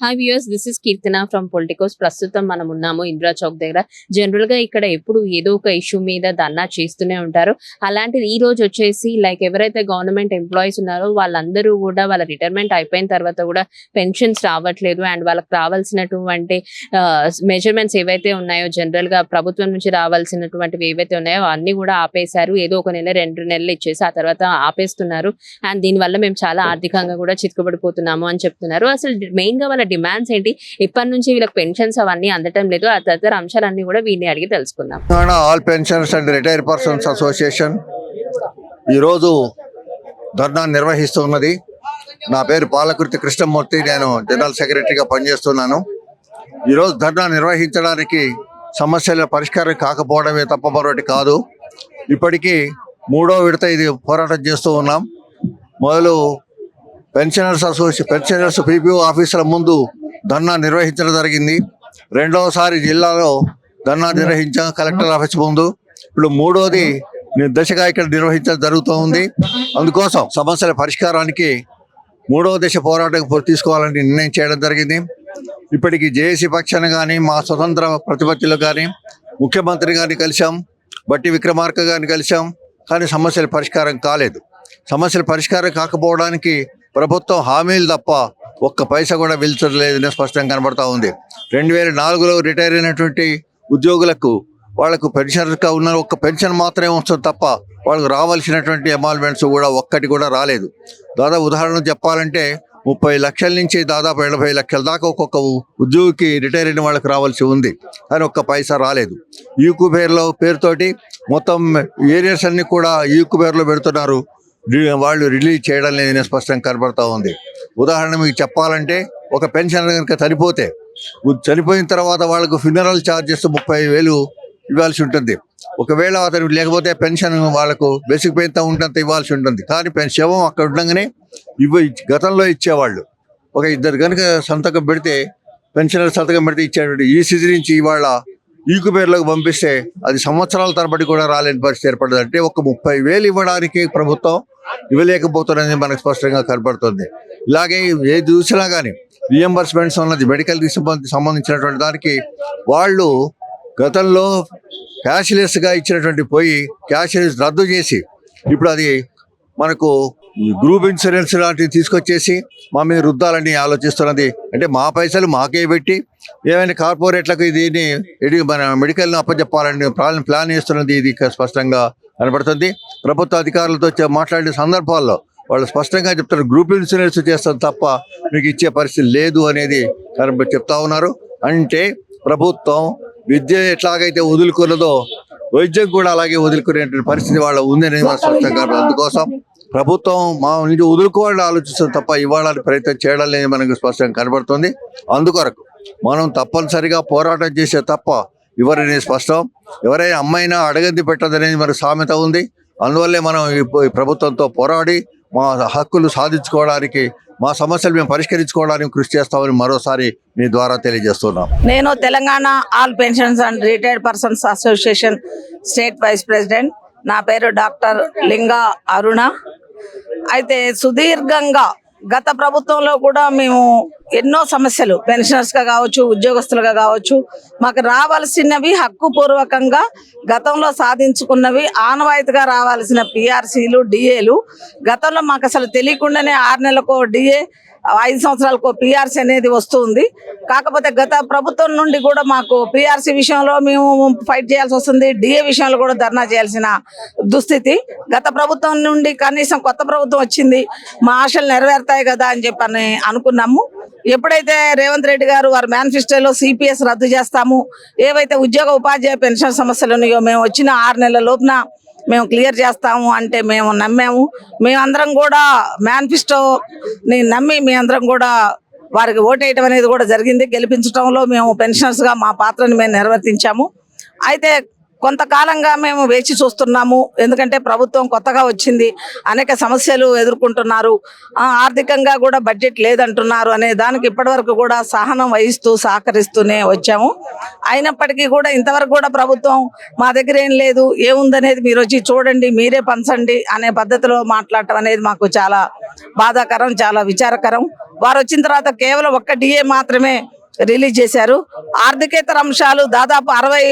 Hi viewers, this is Keerthana from Politicos. ప్రస్తుతం మనం ఉన్నాము ఇందిరా చౌక్ దగ్గర. జనరల్ గా ఇక్కడ ఎప్పుడు ఏదో ఒక ఇష్యూ మీద ధర్నా చేస్తూనే ఉంటారు. అలాంటిది ఈ రోజు వచ్చేసి ఎవరైతే గవర్నమెంట్ ఎంప్లాయీస్ ఉన్నారో వాళ్ళందరూ కూడా వాళ్ళ రిటైర్మెంట్ అయిపోయిన తర్వాత కూడా పెన్షన్స్ రావట్లేదు. అండ్ వాళ్ళకి రావాల్సినటువంటి మెజర్మెంట్స్ ఏవైతే ఉన్నాయో, జనరల్ గా ప్రభుత్వం నుంచి రావాల్సినటువంటివి ఏవైతే ఉన్నాయో అన్ని కూడా ఆపేశారు. ఏదో ఒక నెల 2 నెలలు ఇచ్చేసి ఆ తర్వాత ఆపేస్తున్నారు. అండ్ దీనివల్ల మేము చాలా ఆర్థికంగా కూడా చిక్కుబడిపోతున్నాము అని చెప్తున్నారు. అసలు మెయిన్ గా వాళ్ళ డిమాండ్స్ ఏంటి, ఇప్పటి నుంచి వీళ్ళకి పెన్షన్స్ అవన్నీ అందటం లేదు, ఆ తదితర అంశాలన్నీ కూడా వీరిని అడిగి తెలుసుకుందాం. All pensioners and retired persons association ఈరోజు ధర్నా నిర్వహిస్తున్నది. నా పేరు పాలకుర్తి కృష్ణమూర్తి, నేను జనరల్ సెక్రటరీగా పనిచేస్తున్నాను. ఈరోజు ధర్నా నిర్వహించడానికి సమస్యల పరిష్కారం కాకపోవడమే తప్ప మరొకటి కాదు. ఇప్పటికీ 3వ విడత ఇది పోరాటం చేస్తూ ఉన్నాం. మొదలు పెన్షనర్స్ పీపీఓ ఆఫీసుల ముందు ధర్నా నిర్వహించడం జరిగింది. రెండవసారి జిల్లాలో ధర్నా నిర్వహించాం కలెక్టర్ ఆఫీస్ ముందు. ఇప్పుడు 3వది దశగా ఇక్కడ నిర్వహించడం జరుగుతూ ఉంది. అందుకోసం సమస్యల పరిష్కారానికి 3వ దశ పోరాటం తీసుకోవాలని నిర్ణయం చేయడం జరిగింది. ఇప్పటికీ జేఏసీ పక్షాన కానీ, మా స్వతంత్ర ప్రతిపత్తులు కానీ, ముఖ్యమంత్రి గారిని కలిసాం, బట్టి విక్రమార్క గారిని కలిసాం. కానీ సమస్యల పరిష్కారం కాలేదు. సమస్యల పరిష్కారం కాకపోవడానికి ప్రభుత్వం హామీలు తప్ప ఒక్క పైసా కూడా వెళ్తలేదని స్పష్టంగా కనబడతా ఉంది. 2004లో రిటైర్ అయినటువంటి ఉద్యోగులకు వాళ్లకు పెన్షనర్గా ఉన్న ఒక్క పెన్షన్ మాత్రమే వస్తుంది తప్ప వాళ్ళకు రావాల్సినటువంటి ఎమాల్మెంట్స్ కూడా ఒక్కటి కూడా రాలేదు. దాదాపు ఉదాహరణ చెప్పాలంటే 30 లక్షల నుంచి దాదాపు 80 లక్షల దాకా ఒక్కొక్క ఉద్యోగికి రిటైర్ అయిన వాళ్ళకి రావాల్సి ఉంది, కానీ ఒక్క పైసా రాలేదు. ఈక్యుబేర్లో పేరుతోటి మొత్తం ఏరియాస్ అన్ని కూడా ఈక్యుబేర్లో పెడుతున్నారు. వాళ్ళు రిలీజ్ చేయడం లేదని స్పష్టంగా కనబడతా ఉంది. ఉదాహరణ మీకు చెప్పాలంటే, ఒక పెన్షనర్ కనుక చనిపోయిన తర్వాత వాళ్ళకు ఫ్యూనరల్ ఛార్జెస్ 30,000 ఇవ్వాల్సి ఉంటుంది. ఒకవేళ అతను లేకపోతే పెన్షన్ వాళ్ళకు బేసిక్ పెయిన్ ఉంటంత ఇవ్వాల్సి ఉంటుంది. కానీ శవం అక్కడ ఉండగానే గతంలో ఇచ్చేవాళ్ళు. ఒక 2 కనుక సంతకం పెడితే, పెన్షనర్ సంతకం పెడితే ఇచ్చేటువంటి ఈ స్థితి నుంచి ఇవాళ ఈక్యుబేర్లోకి పంపిస్తే అది సంవత్సరాల తరబడి కూడా రాలేని పరిస్థితి ఏర్పడుతుంది. అంటే ఒక 30,000 ఇవ్వడానికి ప్రభుత్వం ఇవ్వలేకపోతున్నది మనకు స్పష్టంగా కనపడుతుంది. ఇలాగే ఏది చూసినా కానీ రియంబర్స్మెంట్స్ ఉన్నది, మెడికల్ సంబంధించినటువంటి దానికి వాళ్ళు గతంలో క్యాష్లెస్గా ఇచ్చినటువంటి క్యాష్లెస్ రద్దు చేసి ఇప్పుడు అది మనకు గ్రూప్ ఇన్సూరెన్స్ లాంటివి తీసుకొచ్చేసి మా మీద రుద్దాలని ఆలోచిస్తున్నది. అంటే మా పైసలు మాకే పెట్టి ఏమైనా కార్పొరేట్లకు దీన్ని మన మెడికల్ను అప్పచెప్పాలని ప్లాన్ చేస్తున్నది. ఇది స్పష్టంగా కనబడుతుంది. ప్రభుత్వ అధికారులతో మాట్లాడిన సందర్భాల్లో వాళ్ళు స్పష్టంగా చెప్తారు, గ్రూప్ ఇన్సూరెన్స్ చేస్తాం తప్ప మీకు ఇచ్చే పరిస్థితి లేదు అనేది చెప్తా ఉన్నారు. అంటే ప్రభుత్వం విద్య ఎట్లాగైతే వదులుకున్నదో వైద్యం కూడా అలాగే వదులుకునేటువంటి పరిస్థితి వాళ్ళ ఉందని స్పష్టంగా. అందుకోసం ప్రభుత్వం మా నుంచి వదులుకోవాలని ఆలోచిస్తుంది తప్ప ఇవ్వాలని ప్రయత్నం చేయడం లేని మనకు స్పష్టంగా కనబడుతుంది. అందుకొరకు మనం తప్పనిసరిగా పోరాటం చేసే తప్ప ఎవరైనా స్పష్టం. ఎవరైనా అమ్మైనా అడగంది పెట్టదనేది మనకు సామెత ఉంది. అందువల్లే మనం ఈ ప్రభుత్వంతో పోరాడి మా హక్కులు సాధించుకోవడానికి, మా సమస్యలు మేము పరిష్కరించుకోవడానికి కృషి చేస్తామని మరోసారి మీ ద్వారా తెలియజేస్తున్నాం. నేను Telangana all pensions and retired persons association state vice president. నా పేరు డాక్టర్ లింగా అరుణ. అయితే సుదీర్ఘంగా గత ప్రభుత్వంలో కూడా మేము ఎన్నో సమస్యలు పెన్షనర్స్గా కావచ్చు, ఉద్యోగస్తులుగా కావచ్చు, మాకు రావాల్సినవి హక్కుపూర్వకంగా గతంలో సాధించుకున్నవి ఆనవాయితీగా రావాల్సిన పిఆర్సీలు, డిఏలు గతంలో మాకు అసలు తెలియకుండానే 6 నెలలకో డిఏ, 5 సంవత్సరాలకో పిఆర్సీ అనేది వస్తుంది. కాకపోతే గత ప్రభుత్వం నుండి కూడా మాకు పిఆర్సీ విషయంలో మేము ఫైట్ చేయాల్సి వస్తుంది, డిఏ విషయంలో కూడా ధర్నా చేయాల్సిన దుస్థితి. గత ప్రభుత్వం నుండి కనీసం కొత్త ప్రభుత్వం వచ్చింది, మా ఆశలు నెరవేరుతాయి కదా అని చెప్పని అనుకున్నాము. ఎప్పుడైతే రేవంత్ రెడ్డి గారు వారి మేనిఫెస్టోలో సిపిఎస్ రద్దు చేస్తాము, ఏవైతే ఉద్యోగ ఉపాధ్యాయ పెన్షన్ సమస్యలు ఉన్నాయో మేము వచ్చిన 6 నెలల లోపున మేము క్లియర్ చేస్తాము అంటే మేము నమ్మాము. మేమందరం కూడా మేనిఫెస్టోని నమ్మి మేమందరం కూడా వారికి ఓటేయటం అనేది కూడా జరిగింది. గెలిపించడంలో మేము పెన్షనర్స్గా మా పాత్రని మేము నిర్వర్తించాము. అయితే కొంతకాలంగా మేము వేచి చూస్తున్నాము. ఎందుకంటే ప్రభుత్వం కొత్తగా వచ్చింది, అనేక సమస్యలు ఎదుర్కొంటున్నారు, ఆర్థికంగా కూడా బడ్జెట్ లేదంటున్నారు అనే దానికి ఇప్పటివరకు కూడా సహనం వహిస్తూ సహకరిస్తూనే వచ్చాము. అయినప్పటికీ కూడా ఇంతవరకు కూడా ప్రభుత్వం మా దగ్గర ఏం లేదు, ఏముందనేది మీరు వచ్చి చూడండి, మీరే పంచండి అనే పద్ధతిలో మాట్లాడటం అనేది మాకు చాలా బాధాకరం, చాలా విచారకరం. వారు వచ్చిన తర్వాత కేవలం ఒక్క డిఏ మాత్రమే రిలీజ్ చేశారు. ఆర్థికేతర అంశాలు దాదాపు 60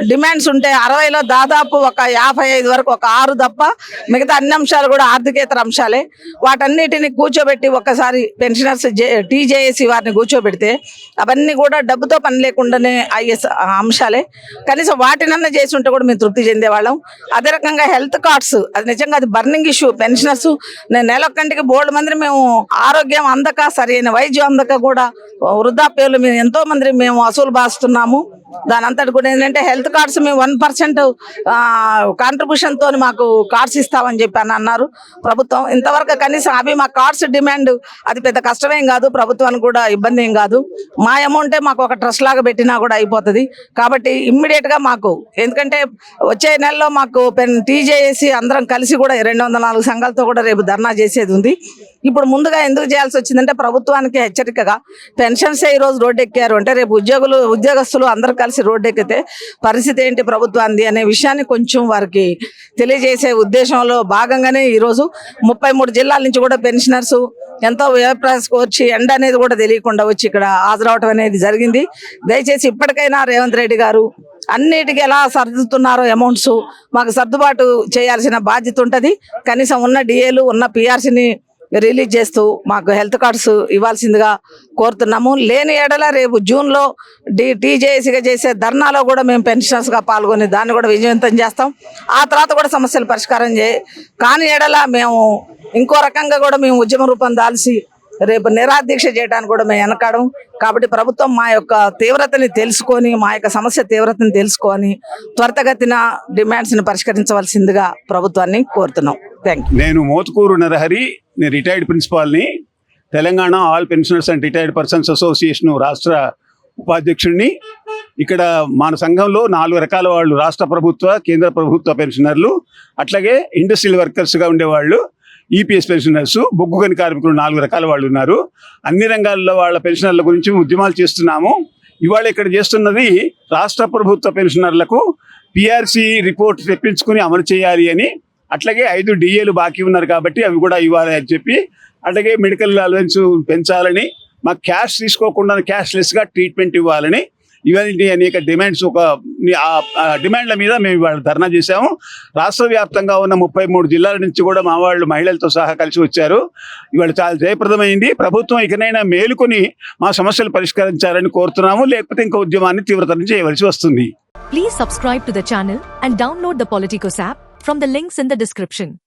డిమాండ్స్ ఉంటే 60లో దాదాపు ఒక 55 వరకు, ఒక 6 తప్ప మిగతా అన్ని అంశాలు కూడా ఆర్థికేతర అంశాలే. వాటన్నిటిని కూర్చోబెట్టి ఒక్కసారి పెన్షనర్స్ టీజేఏసీ వారిని కూర్చోబెడితే అవన్నీ కూడా డబ్బుతో పని లేకుండానే అయ్యే అంశాలే. కనీసం వాటినన్నా చేసి ఉంటే కూడా మేము తృప్తి చెందేవాళ్ళం. అదే రకంగా హెల్త్ కార్డ్స్, అది నిజంగా అది బర్నింగ్ ఇష్యూ. పెన్షనర్స్ నేను నెలొక్కంటికి బోల్డ్ మంది మేము ఆరోగ్యం అందక, సరైన వైద్యం అందక కూడా వృద్ధాప్యాలు మేము ఎంతో మంది మేము వసూలు బాస్తున్నాము. దాని అంతటి కూడా ఏంటంటే హెల్త్ కార్డ్స్ మేము 1% కాంట్రిబ్యూషన్ తోని మాకు కార్డ్స్ ఇస్తామని చెప్పి అన్నారు ప్రభుత్వం. ఇంతవరకు కనీసం అవి మా కార్డ్స్ డిమాండ్ అది పెద్ద కష్టమేం కాదు, ప్రభుత్వానికి కూడా ఇబ్బంది ఏం కాదు. మా అమౌంటే మాకు ఒక ట్రస్ట్ లాగా పెట్టినా కూడా అయిపోతుంది. కాబట్టి ఇమ్మీడియట్ గా మాకు, ఎందుకంటే వచ్చే నెలలో మాకు టీజేఏసీ అందరం కలిసి కూడా 204 సంఘాలతో కూడా రేపు ధర్నా చేసేది ఉంది. ఇప్పుడు ముందుగా ఎందుకు చేయాల్సి వచ్చిందంటే ప్రభుత్వానికి హెచ్చరికగా పెన్షన్సే ఈ రోజు రోడ్డు ఎక్కారు అంటే రేపు ఉద్యోగస్తులు అందరూ కలిసి రోడ్డు ఎక్కితే పరిస్థితి ఏంటి ప్రభుత్వాన్ని అనే విషయాన్ని కొంచెం వారికి తెలియజేసే ఉద్దేశంలో భాగంగానే ఈరోజు 33 జిల్లాల నుంచి కూడా పెన్షనర్స్ ఎంతో వ్యయప్రయాసకు వచ్చి ఎండ అనేది కూడా తెలియకుండా వచ్చి ఇక్కడ హాజరవటం అనేది జరిగింది. దయచేసి ఇప్పటికైనా రేవంత్ రెడ్డి గారు అన్నిటికీ ఎలా సర్దుతున్నారో అమౌంట్స్ మాకు సర్దుబాటు చేయాల్సిన బాధ్యత ఉంటుంది. కనీసం ఉన్న డిఏలు ఉన్న పిఆర్సీని రిలీజ్ చేస్తూ మాకు హెల్త్ కార్డ్స్ ఇవ్వాల్సిందిగా కోరుతున్నాము. లేని ఏడల రేపు జూన్లో టీజేఏసీగా చేసే ధర్నాలో కూడా మేము పెన్షనర్స్గా పాల్గొని దాన్ని కూడా విజయవంతం చేస్తాం. ఆ తర్వాత కూడా సమస్యలు పరిష్కారం కాని ఏడల మేము ఇంకో రకంగా కూడా మేము ఉద్యమ రూపం దాల్చి రేపు నిరాదీక్ష చేయడానికి కూడా మేము వెనకాడం. కాబట్టి ప్రభుత్వం మా యొక్క తీవ్రతని తెలుసుకొని, మా యొక్క సమస్య తీవ్రతని తెలుసుకొని త్వరితగతిన డిమాండ్స్ని పరిష్కరించవలసిందిగా ప్రభుత్వాన్ని కోరుతున్నాం. Thank you. నేను మోతుకూరు నరహరి, నేను రిటైర్డ్ ప్రిన్సిపాల్ని, Telangana all pensioners and retired persons association రాష్ట్ర ఉపాధ్యక్షుడిని. ఇక్కడ మన సంఘంలో 4 రకాల వాళ్ళు, రాష్ట్ర ప్రభుత్వ, కేంద్ర ప్రభుత్వ పెన్షనర్లు, అట్లాగే ఇండస్ట్రియల్ వర్కర్స్గా ఉండేవాళ్ళు, ఈపీఎస్ పెన్షనర్స్, బొగ్గు గని కార్మికులు, 4 రకాల వాళ్ళు ఉన్నారు. అన్ని రంగాల్లో వాళ్ళ పెన్షనర్ల గురించి ఉద్యమాలు చేస్తున్నాము. ఇవాళ ఇక్కడ చేస్తున్నది రాష్ట్ర ప్రభుత్వ పెన్షనర్లకు పిఆర్సీ రిపోర్ట్ తెప్పించుకుని అమలు చేయాలి అని, అట్లాగే 5 డిఏలు బాకీ ఉన్నారు కాబట్టి అవి కూడా ఇవ్వాలి అని చెప్పి, అట్లాగే మెడికల్ అలవెన్స్ పెంచాలని, మాకు క్యాష్ తీసుకోకుండా క్యాష్లెస్గా ట్రీట్మెంట్ ఇవ్వాలని, ఇవన్నీ అనేక డిమాండ్స్, ఒక డిమాండ్ల మీద మేము ఇవాళ ధర్నా చేశాము. రాష్ట్ర వ్యాప్తంగా ఉన్న 33 జిల్లాల నుంచి కూడా మా వాళ్ళు మహిళలతో సహా కలిసి వచ్చారు. ఇవాళ చాలా జయప్రదమైంది. ప్రభుత్వం ఇకనైనా మేలుకొని మా సమస్యలు పరిష్కరించాలని కోరుతున్నాము, లేకపోతే ఇంకా ఉద్యమాన్ని తీవ్రతరం చేయవలసి వస్తుంది. Please subscribe to the channel and download the Politicos app from the links in the description.